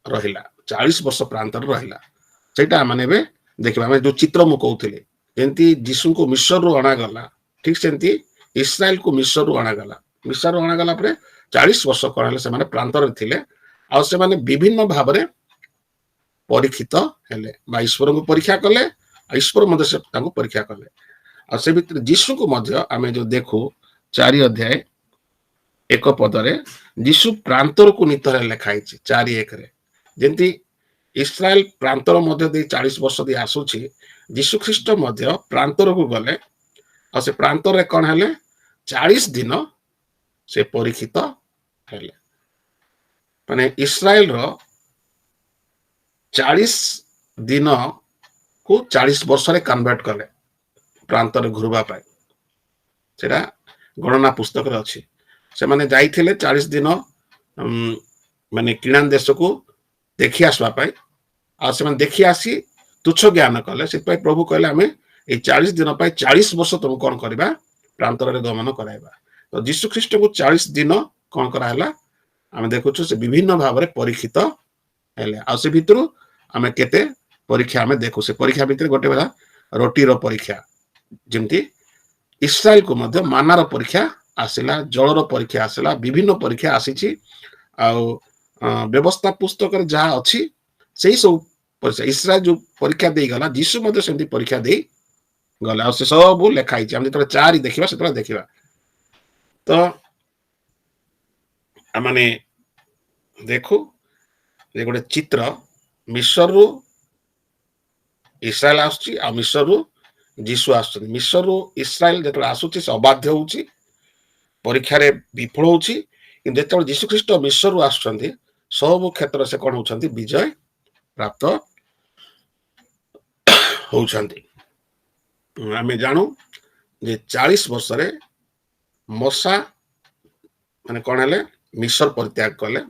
रहिला 40 वर्ष प्रांतर रहिला सेटा माने बे देखिबा मैं जो चित्र मु कहउथिले जेंती यीशु को मिस्र रु अणा गला ठीक सेंती इस्राएल को मिस्र रु अणा गला परे 40 वर्ष करले से माने प्रांतर थिले आ से माने विभिन्न भाबरे परीक्षित हेले बा ईश्वर को परीक्षा कले ईश्वर मध्य से तांको परीक्षा कले आ से भीतर यीशु को मध्य आमे जो देखु 4 अध्याय 1 पदरे यीशु प्रांतर को नितर लेखाई 4:1 रे जेंती इस्राएल प्रांतर मध्य दे 40 वर्ष दे आसुची यीशु ख्रीष्ट मध्य प्रांतर को गले आ से प्रांतर रे कोन हेले 40 दिन से परीक्षित हेले माने इस्राएल रो 40 दिन को 40 वर्ष रे कन्वर्ट कले प्रांतर घुरबा पाए सेटा गणना पुस्तक रे अछि से माने जाइथिले 40 दिन माने किणान देश को देखि आसवा पाए आ से माने देखि आसी तुच्छ ज्ञान कले से पाए प्रभु कहले हमें ए 40 दिन पाए 40 वर्ष तुम कोन करबा प्रांतर रे गमन कराइबा तो यीशु ख्रीष्ट को 40 दिन कोन करा हला हमें देखुछु से विभिन्न भाव रे परीक्षित हेले आ से भितरु हमें केते परीक्षा हमें देखु से परीक्षा भितर गोटे बेला रोटी रो परीक्षा जेमती इस्राएल को मध्य मानार परीक्षा आसिला जलर परीक्षा आसिला विभिन्न परीक्षा आसीची आ व्यवस्था पुस्तक रे जहा अछि सेही सब परीक्षा इस्राएल जो परीक्षा देई गला यीशु मध्य सेमती परीक्षा देई गला आ से सब लेखाई हम जतरा 4 देखिबा सेतरा देखिबा तो माने देखो ये गोटे चित्र मिस्र रु इस्राएल आसुची आ मिस्र रु यीशु आसुची मिस्र रु इस्राएल जत आसुची से अबाध्य होउची परीक्षा रे विफल होउची कि जत यीशु ख्रीष्ट मिस्र रु आसुचंती सब क्षेत्र से कोन होउचंती विजय प्राप्त होउचंती हमें जानू जे 40 वर्ष रे मोसा माने कोन हले मिस्र परित्याग कले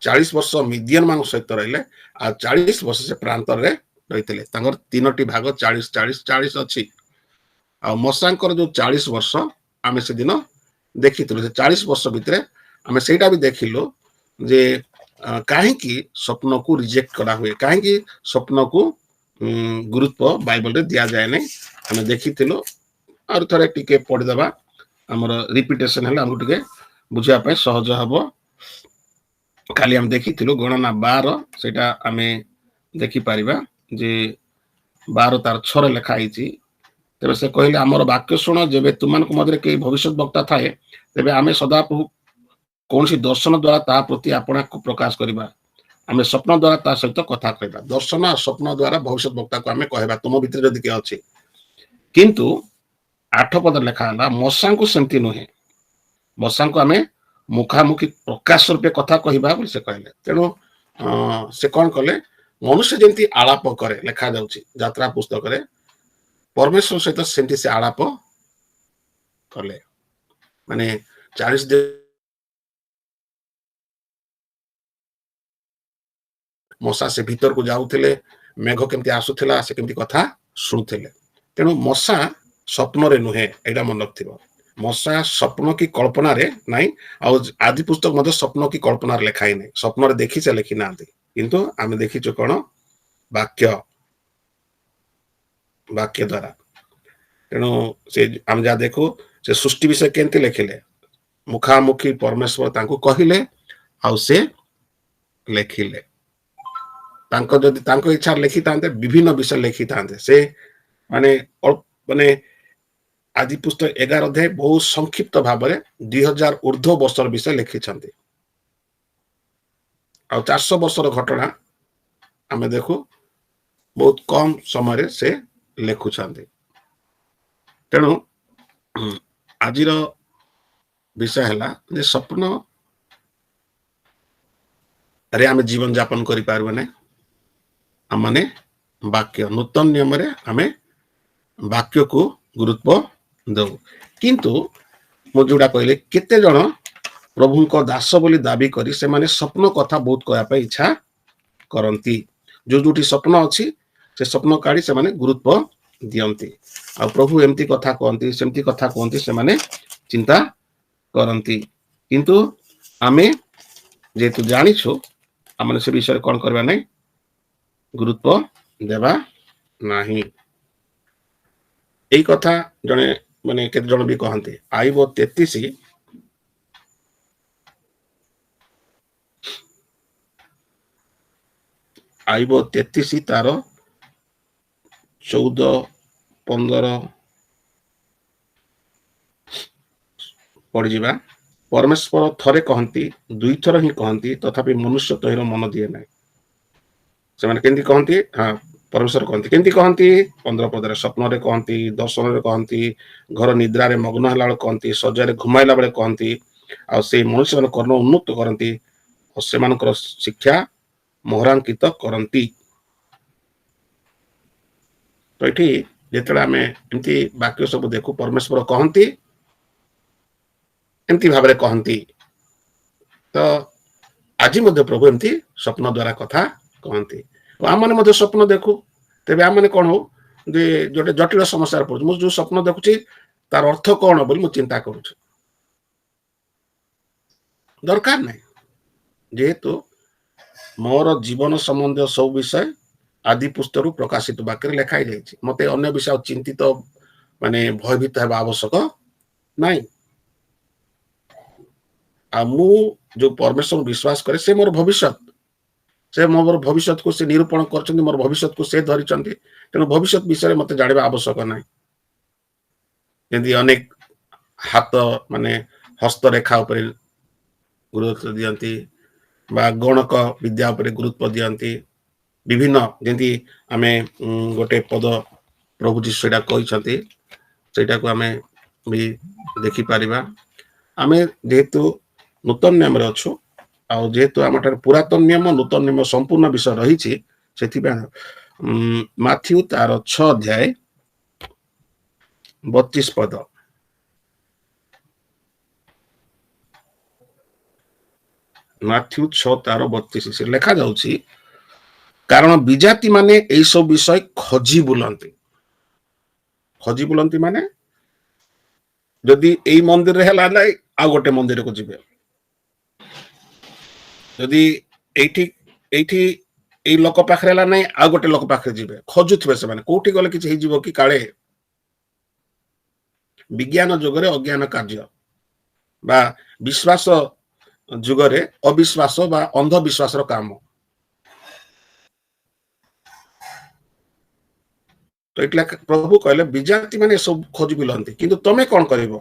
40 वर्ष मिडियन मान सहित रहिले आ 40 वर्ष से प्रांतर रे रहितले तांगर तीनोटी भाग 40 40 40 अछि आ मोसांकर जो 40 वर्ष आमे से दिन देखितु से 40 वर्ष भितरे आमे सेटा भी देखिलो जे काहे की स्वप्न को रिजेक्ट करा हुए काहे की स्वप्न को गुरुत्व बाइबल रे दिया जाय नै हमें देखिथिलो और थरे टिके पढि दबा हमर रिपीटेशन हला हम टिके बुझिया पे सहज हबो खाली हम देखिथिलो गणना 12 सेटा हमें देखि पारिबा जे 12 तार 6 लेखा आइची तबे से कहले हमर वाक्य सुनो जेबे तुमन को मधरे के भविष्य वक्ता थाए तबे हमें सदा कोनसी दर्शन द्वारा ता प्रति आपना को प्रकाश करिबा हमें स्वप्न द्वारा ता सहित कथा कहबा दर्शन आ स्वप्न द्वारा भविष्य वक्ता को हमें कहबा तुम भीतर जदि के अछि किंतु 8 पद लेखा हला मोसा को सेंति नहे मोसा को हमें मुखामुखी प्रकाश रूपे कथा कहबा बोल से कहले तेनो से कोन कले मनुष्य जेंति आलाप करे लेखा जाउची यात्रा पुस्तक रे परमेश्वर सहित सेंति से आलाप कले माने 40 दिन मोसा से भीतर को जाउथिले मेघ केमति आसुथिला से केमति कथा सुनुथिले तेनो मोसा स्वप्न रे नुहे एडा मन रखथिबो मोसा स्वप्न की कल्पना रे नाही आ आदि पुस्तक मधे स्वप्न की कल्पना रे लेखाई नै स्वप्न रे देखि से लेखि नांती किंतु आमे देखिचो कोन वाक्य द्वारा तेनो से हम जा देखो से सृष्टि विषय केंति लेखिले मुखामुखी परमेश्वर तांको कहिले आ से लेखिले तांको जदि तांको इच्छा लेखि तांते विभिन्न विषय लेखि तांते से माने आदि पुस्तक 11 अध्याय बहुत संक्षिप्त भाव में 2000 ऊर्ध्व वर्ष विषय लिखि छथि आ 400 वर्षर घटना हमें देखो बहुत कम समय से लेखु छथि तेणु आजिर विषय हला जे स्वप्न रे आमे जीवन यापन करि पारबे नै हमने वाक्य नूतन नियम रे हमें वाक्य को गुरुत्व दो किंतु मो जोड़ा कहले केते जण प्रभु को दास बोली दाबी करी से माने स्वप्न कथा बहुत कहया पे इच्छा करंती जो जोटी स्वप्न अछि से स्वप्न काढी से माने गुरुत्व दियंती आ प्रभु एमती कथा कहंती सेमती कथा कहंती से माने चिंता करंती किंतु आमे जेतु जानिछु आम से विषय कौन करवा नहीं गुरुत्व देवा नहीं। यही कथा जड़े माने केते जण भी कहते आईब 33 आईब 33 तार 14 15 पड़ जावा। परमेश्वर थरे कहती दुई थर ही कहती तथापि मनुष्य तहिर मन दिए ना से माने केंती कहती। हाँ परमेश्वर कहती केंती कहती 15 पदरे स्वप्न रे कहती दर्शन रे कहती घर निद्रा रे मग्न हला बेले कहती सजारे घुमाइला बेले कहती आ से मनुष्य मन कर्ण उन्मुक्त करती और से मानकर शिक्षा मोहरांकित करती। तो ये जिते आम एमती वाक्य सब देखू परमेश्वर कहती एमती भाव कहती। तो आज प्रभु एमती स्वप्न द्वारा कथा कहती आम मैंने स्वप्न देखू तेज आम मैंने कौन हो जो जटिल समस्या पड़े मुझे जो स्वप्न देखुची तार अर्थ कौन बोली मुझे चिंता करुच दरकार नहीं जेहेतु मोर जीवन संबंधी सब विषय आदि पुस्तक प्रकाशित वाक्य लिखाई जाइए मत अन्य विषय चिंतित माने भयभीत होगा आवश्यक नहीं। मु जो परमेश्वर विश्वास करे से मोर भविष्य से मोर भविष्य को से निरूपण कर मोर भविष्य को से धरी तेणु भविष्य विषय मत जाना आवश्यक ना। जमी अनेक हाथ माने हस्तरेखा उपर गुरुत्व दियंती बा गणक विद्या उपर गुरुत्व दियंती विभिन्न जमी आमे गोटे पद प्रभु जी सेटा कहते सेटा को आमे भी देखि पारिबा। आमे जेहेतु नूतन नियम रे अच्छु आ जेहेतु आम पुरातन नियम नूतन नियम संपूर्ण विषय रही से माथ्यू तार 6 अध्याय 32 पद माथ्यू 6 तार 32 से लिखा जाउछि कारण विजाति माने एई सब विषय खोजी बुलंती माने जदि एई मंदिर रे हला नै आ गोटे मंदिर को जिबे जदि एठी एई लोक पाखरे हला नै आ गोटे लोक पाखरे जिबे खोजुथबे से माने कोठी गले किछ हे जिवो कि काळे विज्ञान जुगरे अज्ञान कार्य बा विश्वास जुगरे अविश्वास बा अंधविश्वास रो काम। तो इतला प्रभु कहले विजाति माने सब खोज बुलंती किंतु तमे कौन करिवो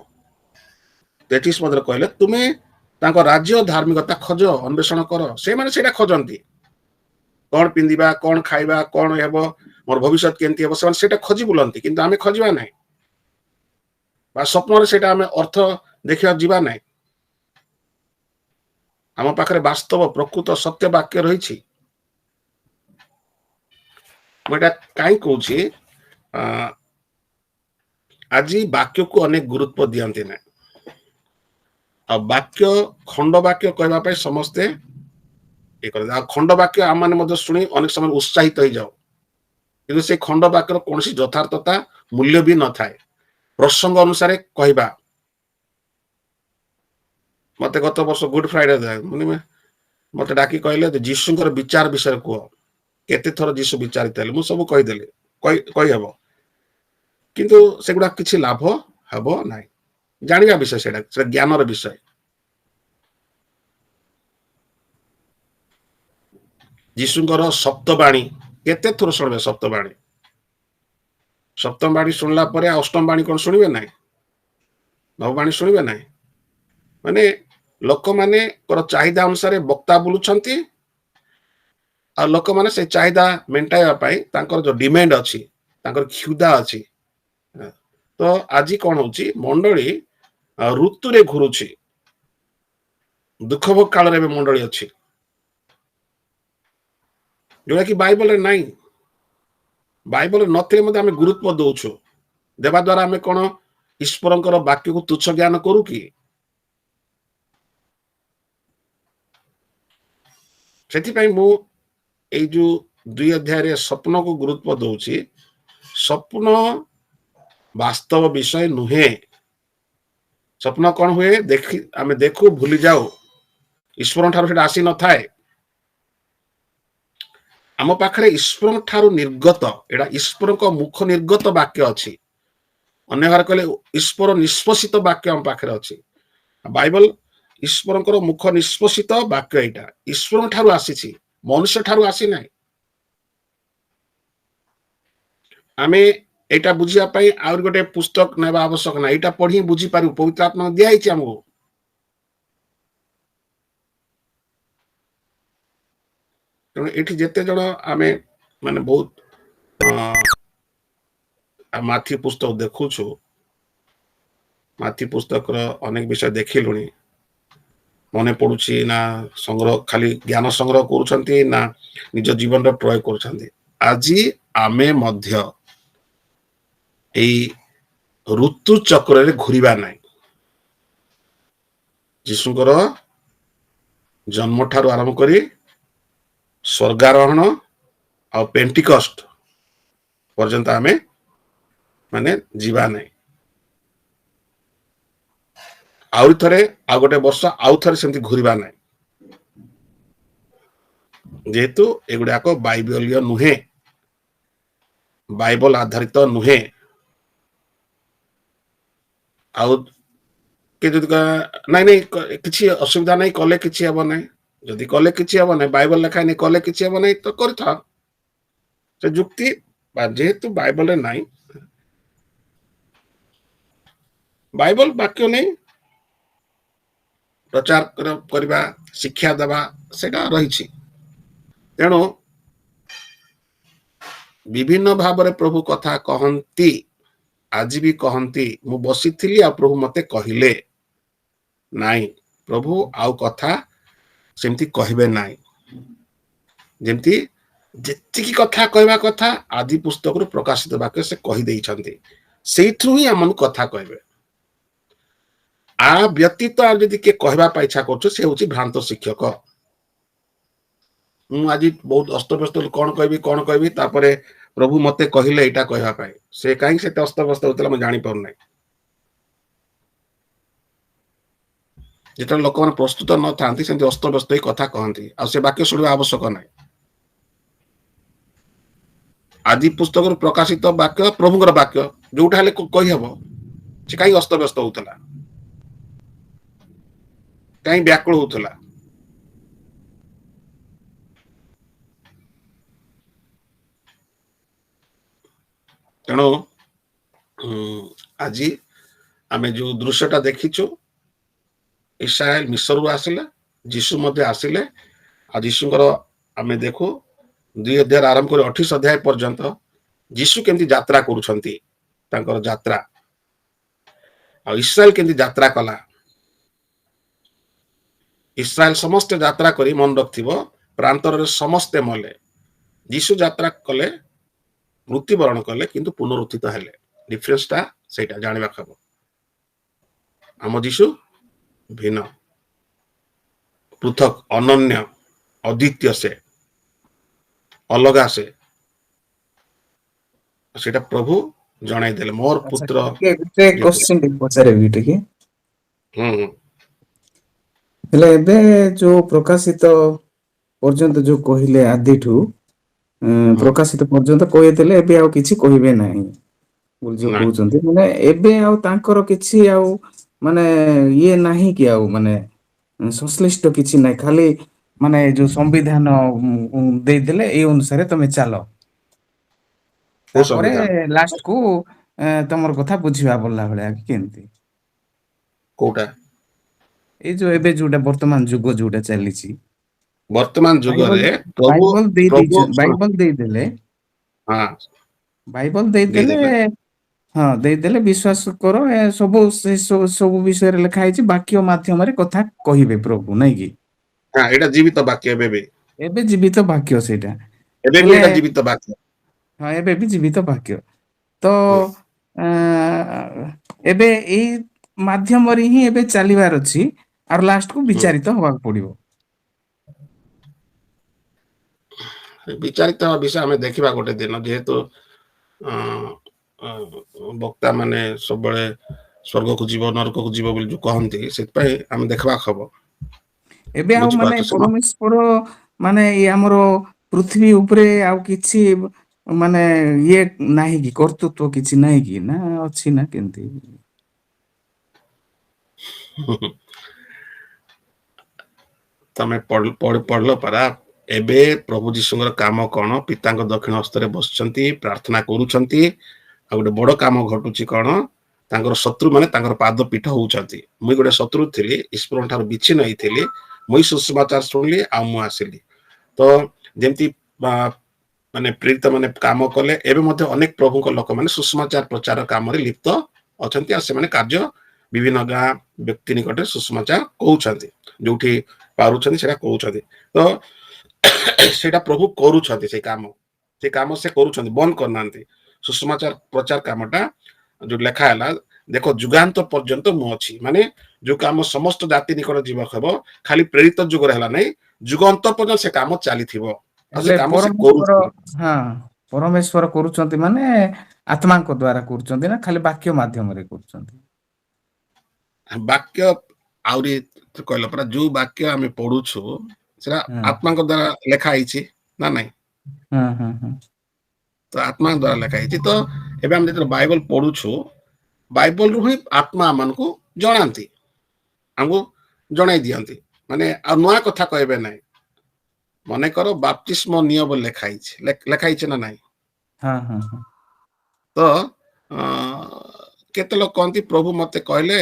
33 मदर कहले तुमे तांको राज्य धार्मिकता खोज अन्वेषण कर से माने सेटा खोजंती कौन पिंदिबा कौन खाइबा कौन हेबो मोर भविष्य केंती हेबो से सेटा खोजी बुलंती किंतु आमे खोजिबा नै बा स्वप्न रे सेटा आमे अर्थ देखिया जीवा नै। आम पाखरे वास्तव प्रकृत सत्य वाक्य रही मुझे कहीं कहूँ आज वाक्य को अनेक गुरुत्व दियंती ना आ वाक्य खंड वाक्य कहवाई समस्ते खंड वाक्य आम मैंने शुणी अनेक समय उत्साहित हो जाओ कि से खंड वाक्यर कौन यथार्थता मूल्य भी न थाए प्रसंग अनुसार कहवा मत गत वर्ष गुड फ्राइडे मत डाकी कहले जीशुंकर विचार विषय कह केते थर जीशु विचारित मुझे सब कहीदेली कहीहब किंतु सेगुड़ा किसी लाभ हम ना जाना विषय से ज्ञान विषय जीशुंकर सप्तवाणी केते थर शुणे सप्तवाणी सप्तम बाणी शुणला परे अष्टम बाणी कौन शुणवे ना नववाणी शुणवे ना माने लोक माने चाहिदा अनुसार वक्ता बुलुछंती आ लोक माने से चाहिदा मेंटाइबा जो डिमांड अच्छी क्षुधा अच्छी। तो आज कौन होची मंडली ऋतु रे घुरुची दुख भोग काल रे मंडली अच्छी जोड़ा कि बाइबल रे नहीं बाइबल नथिले मते आमे गुरुत्व दउछु देवा द्वारा आमे कोन ईश्वरंकर वाक्य को तुच्छ ज्ञान करू कि सेति मु ए जो 2 अध्याय रे स्वप्न को गुरुत्व दउछि स्वप्न वास्तव विषय नुहे स्वप्न कौन हुए देखी आमे देखू भूली जाओ ईश्वर ठार से आसी न थाए आम पाखे ईश्वर ठारू निर्गत एटा ईश्वर मुख निर्गत वाक्य अच्छी अन्य घर कहले ईश्वर निष्पषित वाक्य आम पाखे अच्छी बाइबल ईश्वर मुख निष्पषित वाक्य यहाँ ईश्वर ठारू आसी मनुष्य ठारू आसी ना आम यहाँ बुझापी आउर गोटे पुस्तक ना आवश्यक ना यहाँ पढ़ी बुझी पारू पवित्र आत्मा दिखाई आमको तेणु ये जिते जन आम माने बहुत माथी पुस्तक देखुछु माथी पुस्तक अनेक विषय देखिलु मन पड़ुछि ना संग्रह खाली ज्ञान संग्रह करुछंती ना निज जीवन रो प्रयोग करुछंती आज आमे मध्य ऋतु चक्र रे घुरिबा नाही यीशुकर जन्म ठारू आरंभ करी स्वर्गारोहण आ पेंटिकस्ट पर्यंत आमे माने जीवा नहीं आउरी थरे आ गोटे वर्ष आउ थरे सेमती घुरिबा नहीं जेहेतु एगुड़ाक बाइबलीय नुहे बाइबल आधारित नुहे आउ के जदि नहीं नहीं किसी असुविधा नहीं कले किसी हेब नहीं जदि कले किसी हेब नहीं बाइबल लिखाई नहीं कले किसी हेब नहीं तो करथा से जुक्ति जेहेतु बाइबल रे नहीं बाइबल वाक्य नहीं प्रचार करवा शिक्षा देवा सेटा रही तेणु विभिन्न भाव रे प्रभु कथा कहती आज भी कहती मु बसी थी आ प्रभु मते कहले नाई प्रभु आउ कथा सेमती कहबे नाई जेमती जेतिकी कथा कहवा कथा आदि पुस्तक रु प्रकाशित वाक्य से कहि देइछन्ती सेइथु ही हमन कथा कहबे आ व्यतीत यदि के कहवा इच्छा कर भ्रांत शिक्षक आज बहुत अस्तव्यस्त कौन कहबी तापरे प्रभु मते कहले एटा कहवा पाई से कहीं से अस्तव्यस्त होता मैं जानी पार नहीं जिते लोक मैंने प्रस्तुत न था अस्तव्यस्त ही कथा कहती आ से वाक्य शुणा आवश्यक ना आदि पुस्तक प्रकाशित वाक्य प्रभुଙ୍କର वाक्य जोटा हेले कहि हबो से कहीं अस्तव्यस्त होतला कहीं व्याकुल होतला तेणु आज आमे जो दृश्यटा देखीचु इस्राएल मिस्र रु आसिले जीशु मध्य आसिले आ जीशुଙ୍କର आमे देखु 2 अध्याय आरंभ कर 28 अध्याय पर्यंत जीशु केमती यात्रा करूछंती तांकर यात्रा आ इस्राएल केमती यात्रा कला इस्राएल समस्त यात्रा करी मन रखथिबो प्रांतर रे समस्त मले जीशु यात्रा कले मृत्युवरण कले किंतु पुनरुत्थित हेले डिफरेंस ता सेटा जानिबा खबो आम जीशु भिन्न पृथक अनन्य अद्वितीय से अलगा से सेटा प्रभु जणाई देले मोर पुत्र क्वेश्चन पचारे बिटे की हेले एबे जो प्रकाशित पर्यंत जो कहिले आदिठू प्रकाशित पर्यंत कहिदेले एबे आ किछि कहिबे नाही बोल जो कहउचंती माने एबे आ तांकर किछि आ माने ये नाही कि आ माने संश्लिष्ट किछि नाही खाली माने जो संविधान दे देले ए अनुसार तमे चलो तापरे लास्ट को तमर कथा बुझिबा बोलला भले केनती कोटा ए जो एबे जोटा वर्तमान युग जोटा चलीछि वर्तमान युग रे बाइबल दे देले हां बाइबल दे देले हां दे देले विश्वास करो सब विषय रे लिखा है वाक्य माध्यम रे कथा कहिबे प्रभु नै कि हां एटा जीवित वाक्य एबे जीवित वाक्य सेटा एबे भी एटा जीवित वाक्य हां एबे भी जीवित वाक्य तो एबे ए माध्यम रे ही एबे चलीबार अछि आर लास्ट को विचारित होबा पड़िबो विचारित विषय हमें देखा गोटे दिन जेहेतु वक्ता माने सब बड़े स्वर्ग को जीव नरक को जीव बोली जो कहंती से आम देखबा खबर एबे आ माने परमेश्वर माने ये हमरो ପୃଥିବୀ ଉପରେ ଆଉ କିଛି ମାନେ ଇଏ ନାହିଁ କି କର୍ତ୍ତୃତ୍ୱ କିଛି ନାହିଁ କି ନା ଅଛି ନା କେମିତି? ତମେ ପଢିଲ ପରା ଏବେ ପ୍ରଭୁ ଯୀଶୁଙ୍କର କାମ କଣ? ପିତାଙ୍କ ଦକ୍ଷିଣ ହସ୍ତରେ ବସିଛନ୍ତି, ପ୍ରାର୍ଥନା କରୁଛନ୍ତି। ଆଉ ଗୋଟେ ବଡ କାମ ଘଟୁଛି କଣ? ତାଙ୍କର ଶତ୍ରୁ ମାନେ ତାଙ୍କର ପାଦ ପୀଠ ହଉଛନ୍ତି। ମୁଇଁ ଗୋଟେ ଶତ୍ରୁ ଥିଲି, ଈଶ୍ୱରଙ୍କ ଠାରୁ ବିଚ୍ଛିନ୍ନ ହେଇଥିଲି। ମୁଇଁ ସୁସମାଚାର ଶୁଣିଲି ଆଉ ମୁଁ ଆସିଲି। ତ ଯେମିତି ମାନେ ପ୍ରେରିତ ମାନେ କାମ କଲେ, ଏବେ ମଧ୍ୟ ଅନେକ ପ୍ରଭୁଙ୍କ ଲୋକମାନେ ସୁସମାଚାର ପ୍ରଚାର କାମରେ ଲିପ୍ତ ଅଛନ୍ତି। ଆଉ ସେମାନେ କାର୍ଯ୍ୟ ବିଭିନ୍ନ ଗାଁ ବ୍ୟକ୍ତି ନିକଟରେ ସୁସମାଚାର କହୁଛନ୍ତି, ଯୋଉଠି ପାରୁଛନ୍ତି ସେଟା କହୁଛନ୍ତି। ତ ସେଇଟା ପ୍ରଭୁ କରୁଛନ୍ତି। ସେ କାମ ସେ କରୁଛନ୍ତି, ବନ୍ଦ କରୁନାହାନ୍ତି। ସୁସମାଚାର ପ୍ରଚାର କାମଟା ଯୋଉ ଲେଖା ହେଲା, ଦେଖ ଯୁଗାନ୍ତ ପର୍ଯ୍ୟନ୍ତ ମୁଁ ଅଛି। ମାନେ ଯୋଉ କାମ ସମସ୍ତ ଜାତି ନିକଟ ଯିବାକୁ ହବ, ଖାଲି ପ୍ରେରିତ ଯୁଗରେ ହେଲା ନାଇଁ, ଯୁଗ ଅନ୍ତ ପର୍ଯ୍ୟନ୍ତ ସେ କାମ ଚାଲିଥିବ। ଆଉ ସେ ହେଲେ କାମ ସେ ପରମେଶ୍ୱର, କରୁଛନ୍ତି। ହଁ ପରମେଶ୍ୱର କରୁଛନ୍ତି ମାନେ ଆତ୍ମାଙ୍କ ଦ୍ଵାରା କରୁଛନ୍ତି ନା ଖାଲି ବାକ୍ୟ ମାଧ୍ୟମରେ କରୁଛନ୍ତି? ବାକ୍ୟ ଆହୁରି କହିଲ ପରା, ଯୋଉ ବାକ୍ୟ ଆମେ ପଢୁଛୁ ସେଟା ହଁ ଆତ୍ମାଙ୍କ ଦ୍ଵାରା ଲେଖା ହେଇଛି ନା ନାଇଁ? ହଁ ହଁ ହଁ। ତ ଆତ୍ମାଙ୍କ ଦ୍ଵାରା ଲେଖା ହେଇଛି। ତ ଏବେ ଆମେ ଯେତେବେଳେ ବାଇବଲ ପଢୁଛୁ, ବାଇବଲରୁ ହିଁ ଆତ୍ମା ମାନଙ୍କୁ ଜଣାନ୍ତି, ଆମକୁ ଜଣାଇ ଦିଅନ୍ତି। ମାନେ ଆଉ ନୂଆ କଥା କହିବେ ନାହିଁ। ମନେକର ବାପ୍ତିସ୍ମ ନିଅ ବୋଲି ଲେଖା ହେଇଛି, ଲେଖା ହେଇଛି ନା ନାଇଁ? ହଁ ହଁ ହଁ। ତ କେତେ ଲୋକ କହନ୍ତି ପ୍ରଭୁ ମତେ କହିଲେ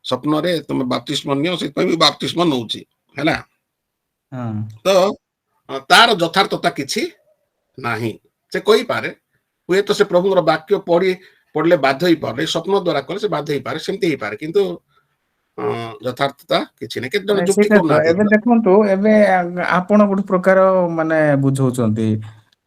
ସ୍ୱପ୍ନରେ ତମେ ବାପ୍ତିସ୍ମ ନିଅ, ସେଥିପାଇଁ ବି ବାପ୍ତିସ୍ମ ନଉଛି ହେଲା। ହଁ। ତ ତାର ଯଥାର୍ଥତା କିଛି ନାହିଁ। ସେ କହିପାରେ, ହୁଏତ ସେ ପ୍ରଭୁଙ୍କର ବାକ୍ୟ ପଢିଲେ ବାଧ୍ୟ ହେଇପାରେ, ସ୍ୱପ୍ନ ଦ୍ଵାରା କଲେ ସେ ବାଧ୍ୟ ହେଇପାରେ, ସେମିତି ହେଇପାରେ। କିନ୍ତୁ ଯଥାର୍ଥତା କିଛି ନାହିଁ। କେତେ ଜଣ ନାଇଁ ଯୁକ୍ତି ସେଇଟା ତ ଏବେ କରୁନାହାନ୍ତି। ଦେଖନ୍ତୁ, ଏବେ ଆପଣ ଗୋଟେ ପ୍ରକାର ମାନେ ବୁଝଉଛନ୍ତି,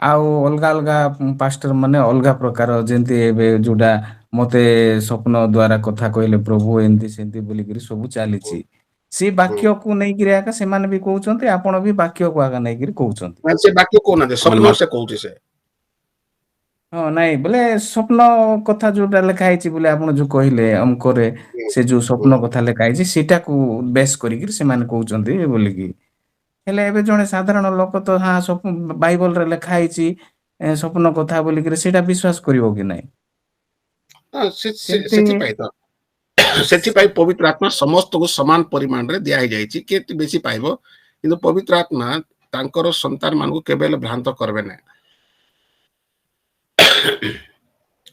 ଆଉ ଅଲଗା ଅଲଗା ପାଷ୍ଟର ମାନେ ଅଲଗା ପ୍ରକାର, ଯେମିତି ଏବେ ଯୋଉଟା ମତେ ସ୍ୱପ୍ନ ଦ୍ଵାରା କଥା କହିଲେ ପ୍ରଭୁ ଏମିତି ସେମିତି ବୋଲିକିରି ସବୁ ଚାଲିଛି। ସେ ବାକ୍ୟକୁ ନେଇକିରି ଆକା ସେମାନେ ବି କହୁଛନ୍ତି, ଆପଣ ବି ବାକ୍ୟକୁ ଆଗା ନେଇକିରି କହୁଛନ୍ତି। ସେ ବାକ୍ୟ କହୁନାହାନ୍ତି, ମାନେ ସ୍ୱପ୍ନ ସେ କହୁଛି ସେ। ହଁ ନାଇଁ ବୋଲେ ସ୍ୱପ୍ନ କଥା ଯୋଉଟା ଲେଖା ହେଇଛି ବୋଲି ଆପଣ ଯୋଉ କହିଲେ ଅଙ୍କରେ, ହୁଁ, ସେ ଯୋଉ ହୁଁ। ସ୍ୱପ୍ନ କଥା ଲେଖା ହେଇଛି ସେଇଟାକୁ ବେଶ କରିକିରି ସେମାନେ କହୁଛନ୍ତି ବୋଲିକି। ହେଲେ ଏବେ ଜଣେ ସାଧାରଣ ଲୋକ ତ ବାଇବଲରେ ଲେଖା ହେଇଛି ସ୍ୱପ୍ନ କଥା ବୋଲିକିରି, ସେଇଟା ବିଶ୍ଵାସ କରିବ କି ନାଇଁ? ସେମିତି ସେଥିପାଇଁ ତ ସେଥିପାଇଁ ପବିତ୍ର ଆତ୍ମା ସମସ୍ତଙ୍କୁ ସମାନ ପରିମାଣରେ ଦିଆ ହେଇଯାଇଛି। କିଏ ବେଶୀ ପାଇବ, କିନ୍ତୁ ପବିତ୍ର ଆତ୍ମା ତାଙ୍କର ସନ୍ତାନ ମାନଙ୍କୁ କେବେ ହେଲେ ଭ୍ରାନ୍ତ କରିବେ ନାହିଁ।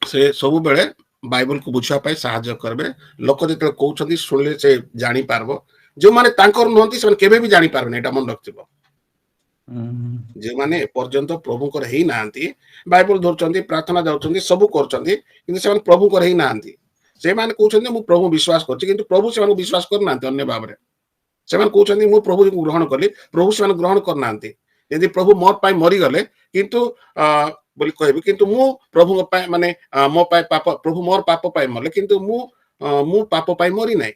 ସେ ସବୁବେଳେ ବାଇବଲକୁ ବୁଝିବା ପାଇଁ ସାହାଯ୍ୟ କରିବେ। ଲୋକ ଯେତେବେଳେ କହୁଛନ୍ତି ଶୁଣିଲେ ସେ ଜାଣିପାରିବ। ଯୋଉମାନେ ତାଙ୍କର ନୁହନ୍ତି ସେମାନେ କେବେ ବି ଜାଣିପାରିବେନି, ଏଇଟା ମନେ ରଖିଥିବ। ହୁଁ। ଯେଉଁମାନେ ଏପର୍ଯ୍ୟନ୍ତ ପ୍ରଭୁଙ୍କର ହେଇନାହାନ୍ତି, ବାଇବଲ ଧରୁଛନ୍ତି, ପ୍ରାର୍ଥନା ଯାଉଛନ୍ତି, ସବୁ କରୁଛନ୍ତି, କିନ୍ତୁ ସେମାନେ ପ୍ରଭୁଙ୍କର ହେଇନାହାନ୍ତି। ସେମାନେ କହୁଛନ୍ତି ମୁଁ ପ୍ରଭୁ ବିଶ୍ୱାସ କରୁଛି, କିନ୍ତୁ ପ୍ରଭୁ ସେମାନଙ୍କୁ ବିଶ୍ୱାସ କରୁନାହାନ୍ତି। ଅନ୍ୟ ଭାବରେ ସେମାନେ କହୁଛନ୍ତି ମୁଁ ପ୍ରଭୁଙ୍କୁ ଗ୍ରହଣ କଲି, ପ୍ରଭୁ ସେମାନେ ଗ୍ରହଣ କରୁନାହାନ୍ତି। ଯଦି ପ୍ରଭୁ ମୋ ପାଇଁ ମରିଗଲେ, କିନ୍ତୁ ବୋଲି କହିବି, କିନ୍ତୁ ମୁଁ ପ୍ରଭୁଙ୍କ ପାଇଁ ମାନେ ମୋ ପାଇଁ ପାପ, ପ୍ରଭୁ ମୋର ପାପ ପାଇଁ ମଲେ, କିନ୍ତୁ ମୁଁ ପାପ ପାଇଁ ମରି ନାହିଁ।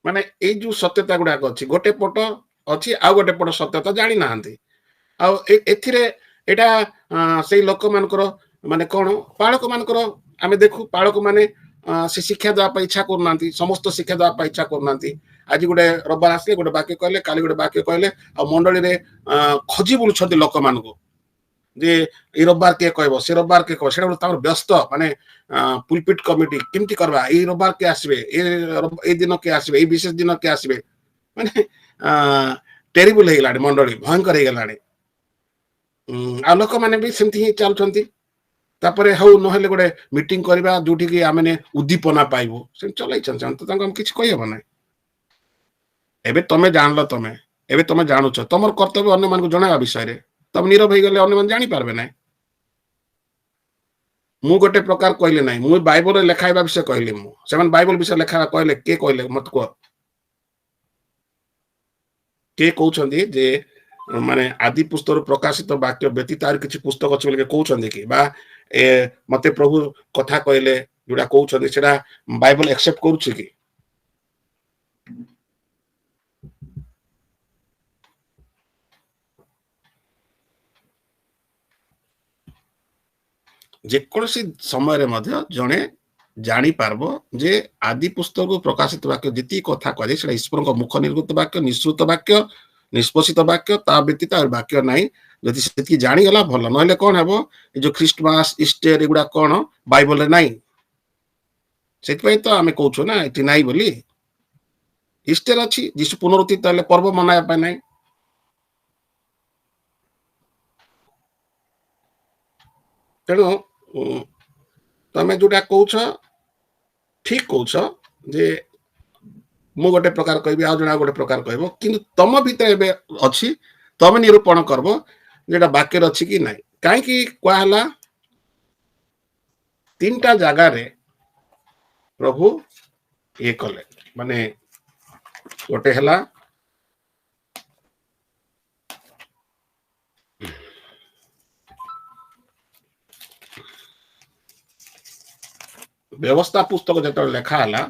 ମାନେ ଏଇ ଯୋଉ ସତ୍ୟତା ଗୁଡାକ ଅଛି, ଗୋଟେ ପଟ ଅଛି, ଆଉ ଗୋଟେ ପଟ ସତ୍ୟତା ଜାଣିନାହାନ୍ତି। ଆଉ ଏଥିରେ ଏଇଟା ସେଇ ଲୋକମାନଙ୍କର ମାନେ କଣ, ପାଳକ ମାନଙ୍କର ଆମେ ଦେଖୁ, ପାଳକ ମାନେ ସେ ଶିକ୍ଷା ଦେବା ପାଇଁ ଇଚ୍ଛା କରୁନାହାନ୍ତି। ସମସ୍ତ ଶିକ୍ଷା ଦେବା ପାଇଁ ଇଚ୍ଛା କରୁନାହାନ୍ତି। ଆଜି ଗୋଟେ ରବିବାର ଆସିଲେ ଗୋଟେ ବାକ୍ୟ କହିଲେ, କାଲି ଗୋଟେ ବାକ୍ୟ କହିଲେ, ଆଉ ମଣ୍ଡଳୀରେ ଖୋଜି ବୁଲୁଛନ୍ତି ଲୋକମାନଙ୍କୁ ଯେ ଏଇ ରବିବାର କିଏ କହିବ, ସେ ରବିବାର କିଏ କହିବ। ସେଇଟା ଗୋଟେ ତାଙ୍କର ବ୍ୟସ୍ତ, ମାନେ ପୁଲପିଟ କମିଟି କେମିତି କରିବା, ଏଇ ରବିବାର କିଏ ଆସିବେ, ଏଇ ଦିନ କିଏ ଆସିବେ, ଏଇ ବିଶେଷ ଦିନ କିଏ ଆସିବେ, ମାନେ ଟେରିବୁଲ ହେଇଗଲାଣି, ମଣ୍ଡଳୀ ଭୟଙ୍କର ହେଇଗଲାଣି। ଆଉ ଲୋକମାନେ ବି ସେମିତି ହିଁ ଚାଲୁଛନ୍ତି। ତାପରେ ହଉ ନହେଲେ ଗୋଟେ ମିଟିଂ କରିବା ଯୋଉଠିକି ଆମେ ଉଦ୍ଦୀପନା ପାଇବୁ, ସେମିତି ଚଲେଇଛନ୍ତି ସେମାନେ। ତ ତାଙ୍କୁ ଆମେ କିଛି କହିହବ ନାହିଁ। ଏବେ ତମେ ଜାଣିଲ, ଏବେ ତମେ ଜାଣୁଛ, ତମର କର୍ତ୍ତବ୍ୟ ଅନ୍ୟମାନଙ୍କୁ ଜଣାଇବା ବିଷୟରେ। ତମେ ନୀରବ ହେଇଗଲେ ଅନ୍ୟମାନେ ଜାଣିପାରିବେ ନାହିଁ। ମୁଁ ଗୋଟେ ପ୍ରକାର କହିଲି ନାହିଁ, ମୁଁ ବାଇବଲରେ ଲେଖାଇବା ବିଷୟ କହିଲି। ସେମାନେ ବାଇବଲ ବିଷୟରେ ଲେଖା କହିଲେ, କିଏ କହିଲେ ମତେ କୁହ? କିଏ କହୁଛନ୍ତି ଯେ ମାନେ ଆଦି ପୁସ୍ତକରୁ ପ୍ରକାଶିତ ବାକ୍ୟ ବ୍ୟତୀତ ଆହୁରି କିଛି ପୁସ୍ତକ ଅଛି ବୋଲି କହୁଛନ୍ତି କି? ବା ମତେ ପ୍ରଭୁ କଥା କହିଲେ ଯୋଉଟା କହୁଛନ୍ତି ସେଟା ବାଇବଲ ଆକ୍ସେପ୍ଟ କରୁଛି କି? ଯେକୌଣସି ସମୟରେ ମଧ୍ୟ ଜଣେ ଜାଣିପାରିବ ଯେ ଆଦି ପୁସ୍ତକରୁ ପ୍ରକାଶିତ ବାକ୍ୟ ଯେତିକି କଥା କୁହାଯାଏ ସେଟା ଈଶ୍ୱରଙ୍କ ମୁଖ ନିର୍ଗତ ବାକ୍ୟ, ନିଃସୃତ ବାକ୍ୟ, ନିଷ୍ପୋଷିତ ବାକ୍ୟ ତା ବ୍ୟତୀତ ଆଉ ବାକ୍ୟ ନାହିଁ। ଯଦି ସେତିକି ଜାଣିଗଲା ଭଲ, ନହେଲେ କଣ ହେବ, ଏ ଯୋଉ ଖ୍ରୀଷ୍ଟମାସ ଇଷ୍ଟର ଏଗୁଡା କଣ ବାଇବଲରେ ନାହିଁ। ସେଥିପାଇଁ ତ ଆମେ କହୁଛୁ ନା ଏଠି ନାହିଁ ବୋଲି। ଇଷ୍ଟର ଅଛି, ଯୀଶୁ ପୁନରୁତ୍ଥିତ ହେଲେ ପର୍ବ ମନାଇବା ପାଇଁ ନାହିଁ। ତେଣୁ ତମେ ଯୋଉଟା କହୁଛ ଠିକ କହୁଛ, ଯେ ମୁଁ ଗୋଟେ ପ୍ରକାର କହିବି, ଆଉ ଜଣେ ଗୋଟେ ପ୍ରକାର କହିବ, କିନ୍ତୁ ତମ ଭିତରେ ଏବେ ଅଛି, ତମେ ନିରୂପଣ କରିବ ଯେଟା ବାକ୍ୟରେ ଅଛି କି ନାହିଁ। କାହିଁକି କୁହାହେଲା ତିନିଟା ଜାଗାରେ ପ୍ରଭୁ ଇଏ କଲେ, ମାନେ ଗୋଟେ ହେଲା ବ୍ୟବସ୍ଥା ପୁସ୍ତକ ଯେତେବେଳେ ଲେଖା ହେଲା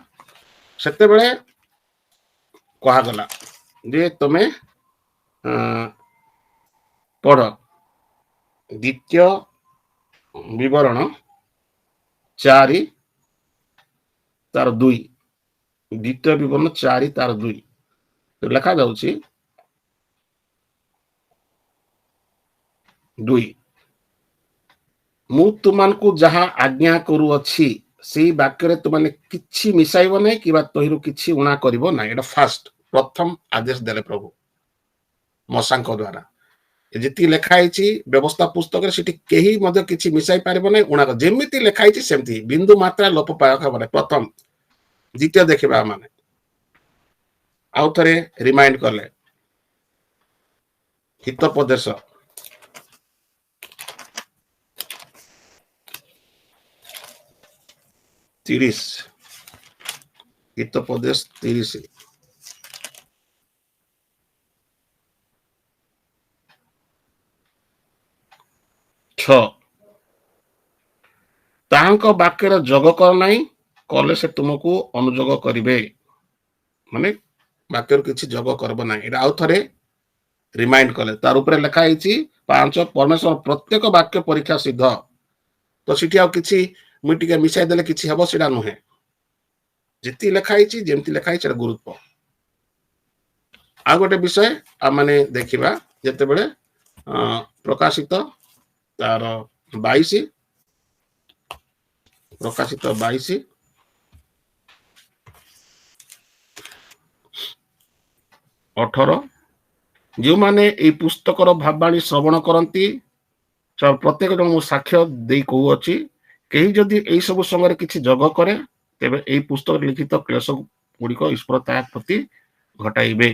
ସେତେବେଳେ କୁହାଗଲା ଯେ ତମେ ପଢ ଦ୍ୱିତୀୟ ବିବରଣ 4 ତାର 2, ଦ୍ୱିତୀୟ ବିବରଣ 4 ତାର 2 ଲେଖା ଯାଉଛି 2, ମୁଁ ତୁମମାନଙ୍କୁ ଯାହା ଆଜ୍ଞା କରୁଅଛି ସେଇ ବାକ୍ୟରେ ତୁମାନେ କିଛି ମିଶାଇବ ନାହିଁ କିମ୍ବା ତହିଁରୁ କିଛି ଉଣା କରିବ ନାହିଁ। ଏଟା ପ୍ରଥମ ଆଦେଶ ଦେଲେ ପ୍ରଭୁ ମଶାଙ୍କ ଦ୍ୱାରା। ଯେତିକି ଲେଖା ହେଇଛି ବ୍ୟବସ୍ଥା ପୁସ୍ତକରେ ସେଠି କେହି ମଧ୍ୟ କିଛି ମିଶାଇ ପାରିବ ନାହିଁ, ଉଣା ଯେମିତି ଲେଖା ହେଇଛି ସେମିତି ବିନ୍ଦୁ ମାତ୍ରା ଲୋପ ପାଇବାକୁ ହବ ନାହିଁ। ପ୍ରଥମ। ଦ୍ୱିତୀୟ ଦେଖିବା ମାନେ ଆଉ ଥରେ ରିମାଇଣ୍ଡ କଲେ ହିତୋପଦେଶ 30, ହିତୋପଦେଶ 30 6, ତାହାଙ୍କ ବାକ୍ୟରେ ଯୋଗ କର ନାହିଁ, କଲେ ସେ ତୁମକୁ ଅନୁଯୋଗ କରିବେ। ମାନେ ବାକ୍ୟରୁ କିଛି ଯୋଗ କରିବ ନାହିଁ। ଏଟା ଆଉ ଥରେ ରିମାଇଣ୍ଡ କଲେ। ତାର ଉପରେ ଲେଖା ହେଇଛି 5, ପରମେଶ୍ୱର ପ୍ରତ୍ୟେକ ବାକ୍ୟ ପରୀକ୍ଷା ସିଦ୍ଧ। ତ ସେଠି ଆଉ କିଛି ମୁଁ ଟିକେ ମିଶାଇ ଦେଲେ କିଛି ହେବ ସେଟା ନୁହେଁ। ଯେତିକି ଲେଖା ହେଇଛି, ଯେମିତି ଲେଖା ହେଇଛି ସେଟା ଗୁରୁତ୍ୱ। ଆଉ ଗୋଟେ ବିଷୟ ଆମେ ଦେଖିବା, ଯେତେବେଳେ ପ୍ରକାଶିତ ତାର 22, ପ୍ରକାଶିତ 22 18, ଯେଉଁମାନେ ଏଇ ପୁସ୍ତକର ଭାବାଣୀ ଶ୍ରବଣ କରନ୍ତି, ପ୍ରତ୍ୟେକ ଜଣ ମୁଁ ସାକ୍ଷ୍ୟ ଦେଇ କହୁଅଛି, କେହି ଯଦି ଏଇ ସବୁ ସମୟରେ କିଛି ଯୋଗ କରେ ତେବେ ଏଇ ପୁସ୍ତକରେ ଲିଖିତ କ୍ଲେଶ ଗୁଡିକ ଈଶ୍ୱର ତା ପ୍ରତି ଘଟାଇବେ।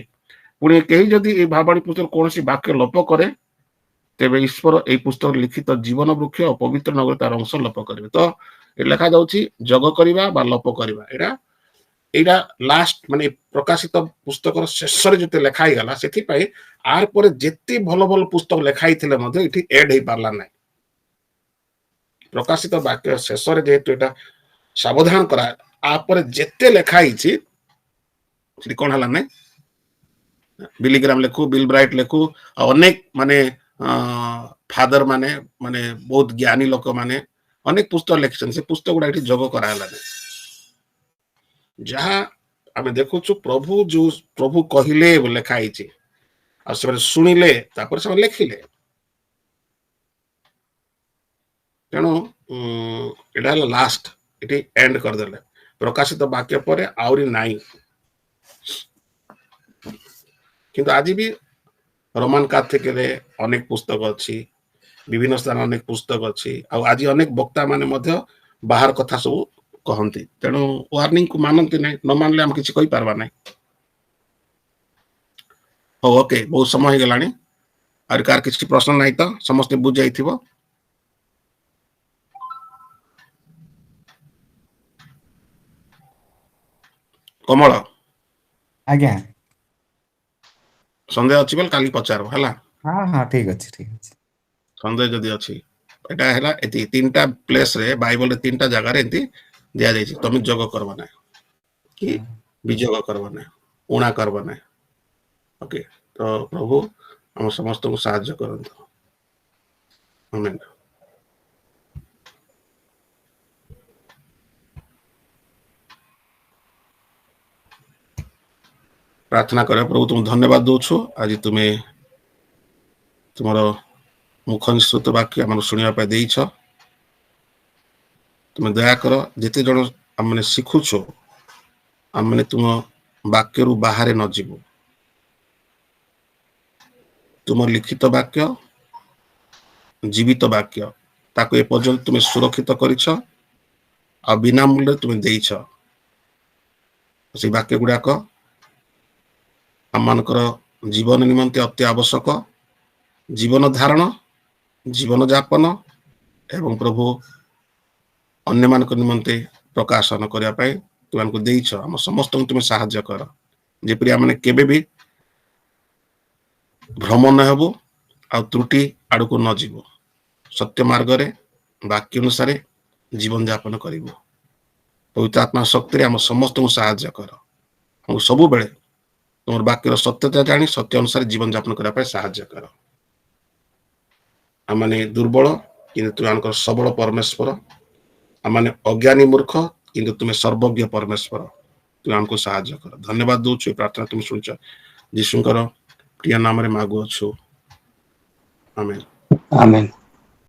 ପୁଣି କେହି ଯଦି ଏଇ ଭାବାଣୀ ପୁସ୍ତକ କୌଣସି ବାକ୍ୟ ଲୋପ କରେ ତେବେ ଈଶ୍ୱର ଏଇ ପୁସ୍ତକରେ ଲିଖିତ ଜୀବନ ବୃକ୍ଷ ଓ ପବିତ୍ର ନଗର ତାର ଅଂଶ ଲୋପ କରିବେ। ତ ଲେଖା ଯାଉଛି ଯୋଗ କରିବା ବା ଲୋପ କରିବା। ଏଇଟା ଲାଷ୍ଟ, ମାନେ ପ୍ରକାଶିତ ପୁସ୍ତକର ଶେଷରେ ଯେତେ ଲେଖା ହେଇଗଲା, ସେଥିପାଇଁ ଆର ପରେ ଯେତେ ଭଲ ଭଲ ପୁସ୍ତକ ଲେଖା ହେଇଥିଲେ ମଧ୍ୟ ଏଠି ଏଡ ହେଇପାରିଲା ନାହିଁ। ପ୍ରକାଶିତ ବାକ୍ୟ ଶେଷରେ ଯେହେତୁ ଏଟା ସାବଧାନ କରା, ଆପରେ ଯେତେ ଲେଖା ହେଇଛି ସେଠି କଣ ହେଲା ନାଇଁ, ବିଲିଗ୍ରାମ ଲେଖୁ, ବିଲ ବ୍ରାଇଟ ଲେଖୁ, ଆଉ ଅନେକ ମାନେ ଫାଦର ମାନେ ବହୁତ ଜ୍ଞାନୀ ଲୋକ ମାନେ ଅନେକ ପୁସ୍ତକ ଲେଖିଛନ୍ତି, ସେ ପୁସ୍ତକ ଗୁଡା ଏଠି ଯୋଗ କରାହେଲାନି। ଯାହା ଆମେ ଦେଖୁଛୁ ପ୍ରଭୁ କହିଲେ ଲେଖା ହେଇଛି, ଆଉ ସେମାନେ ଶୁଣିଲେ, ତାପରେ ସେମାନେ ଲେଖିଲେ। ତେଣୁ ଏଟା ହେଲା ଲାଷ୍ଟ, ଏଠି ଏଣ୍ଡ କରିଦେଲେ। ପ୍ରକାଶିତ ବାକ୍ୟ ପରେ ଆହୁରି ନାହିଁ। କିନ୍ତୁ ଆଜି ବି ରୋମାନ କାଥଲିକରେ ଅନେକ ପୁସ୍ତକ ଅଛି, ବିଭିନ୍ନ ସ୍ଥାନ ଅନେକ ପୁସ୍ତକ ଅଛି, ଆଉ ଆଜି ଅନେକ ବକ୍ତା ମାନେ ମଧ୍ୟ ବାହାର କଥା ସବୁ କହନ୍ତି। ତେଣୁ ୱାର୍ଣ୍ଣିଂ କୁ ମାନନ୍ତି ନାହିଁ, ନ ମାନିଲେ ଆମେ କିଛି କହିପାରିବା ନାହିଁ। ହଉ, ଓକେ, ବହୁତ ସମୟ ହେଇଗଲାଣି। ଆଉ କାହାର କିଛି ପ୍ରଶ୍ନ ନାହିଁ ତ? ସମସ୍ତେ ବୁଝାଇଥିବ। କମଳ, ଆଜ୍ଞା। ସନ୍ଦେହ ଅଛି ବୋଲି କାଲି ପଚାରବ ହେଲା। ହଁ ହଁ, ଠିକ ଅଛି ଠିକ ଅଛି। ସନ୍ଦେହ ଯଦି ଅଛି, ଏଟା ହେଲା ଏତି 3ଟା ପ୍ଲେସରେ ବାଇବଲରେ 3ଟା ଜାଗାରେ ଏମିତି ଦିଆଯାଇଛି, ତମେ ଯୋଗ କରିବ ନାହିଁ କି ବିଯୋଗ କରିବ ନାହିଁ, ଉଣା କରିବ ନାହିଁ। ଓକେ, ତ ପ୍ରଭୁ ଆମ ସମସ୍ତଙ୍କୁ ସାହାଯ୍ୟ କରନ୍ତୁ। ଆମେନ୍। प्रार्थना कर प्रभु तुम धन्यवाद दौछु आज तुम्हें तुमर मुख निश्चित वाक्य आम शुणा देछ तुम्हें दया कर जिते जन आम मैंने शिखुछ आम मैंने तुम वाक्य रु बाहर न जीवु तुम लिखित वाक्य जीवित वाक्य ताको ए पर्यंत तुम्हें सुरक्षित करिछ आ बिना मूल्य तुम्हें देछ से वाक्य गुड़ाक आम मानकर जीवन निमंते अति आवश्यक जीवन धारण जीवन यापन एवं प्रभु अन्य मान निमंते प्रकाशन करने तुमको देछ आम समस्त तुम्हें साहाय्य कर जेपरी आम केबे भी भ्रम न हेबु आ त्रुटि आड़ को न जीवु सत्य मार्ग रे वाक्य अनुसार जीवन यापन करिवु पवित्र आत्मा शक्ति आम समस्त साहाय्य कर हम सबु बेले तुम वाक्यर सत्यता जानी सत्य अनुसार जीवन यापन करने साहाय्य कर आम दुर्बल किंतु तुम सबल परमेश्वर आम अज्ञानी मूर्ख किंतु तुम्हें सर्वज्ञ परमेश्वर तुम आमको साहाय्य कर धन्यवाद दौछु प्रार्थना तुम शुणुच यीशुकर प्रिय नाम रे मागुअछु आमेन। आमेन।